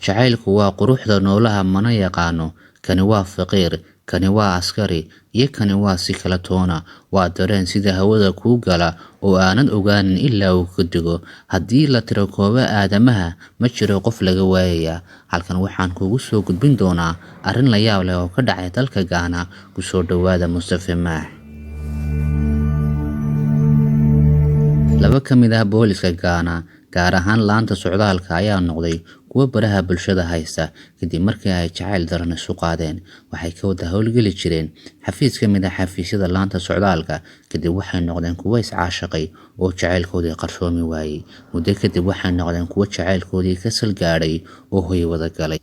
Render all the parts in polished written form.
jacaylku waa quruxda noolaha mana yaqaano, kani waa faqiir, kani waa askari, iyo kani waa si kala toona, waa dareen sida hawada kuu gala oo aanad ogaanin ilaa uu ka dego. Haddii la tiro kooba aadamaha ma jiro qof laga waayaya. Halkan waxaan kugu soo gudbin doonaa arrin la yaab leh oo ka dhacay dalka Ghana. Ku soo dhawaada Mustafa Maax. Laba ka mid ah booliska Ghana, gaar ahaan laanta socdaalka, ayaa noqday kuwa baraha bulshada haysta kadib markii ay jacayl daran isu qaadeen. Waxay ka wada howlgeli jireen xafiis ka mid ah xafiisyada laanta socdaalka, kadib waxay noqdeen kuwo is-caashiqay oo jacaylkoodii qarsoomi waayey. Muddo kadib waxay noqdeen kuwo jacaylkoodii ka sal gaadhay oo hoy wada galay.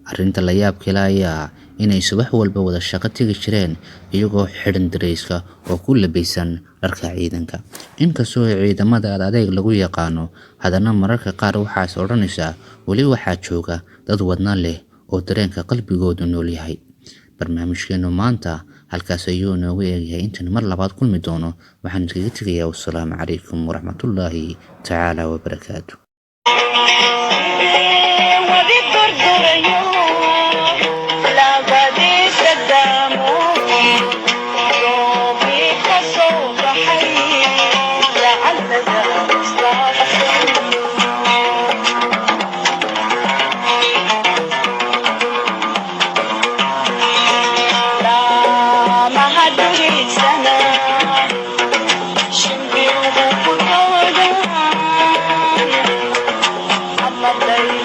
Arrinta la yaabka leh ayaa inay subax walba wada shaqo tagi jireen iyagoo xidhan dareyska oo ku labisan dharka ciidanka. Inkastoo ciidamada adeeg lagu yaqaano, haddana mararka qaar waxaas odhanaysaa weli waxaa jooga dad wadna leh oo dareenka qalbigoodu nool yahay. Barnaamijkeenu maanta halkaas ayuu noogu eegyahay. Intaan mar labaad kulmi doono, waxaan iskaga tegayaa. Wassalaamu calaykum waraxmatullaahi tacaala wabarakaatu. Day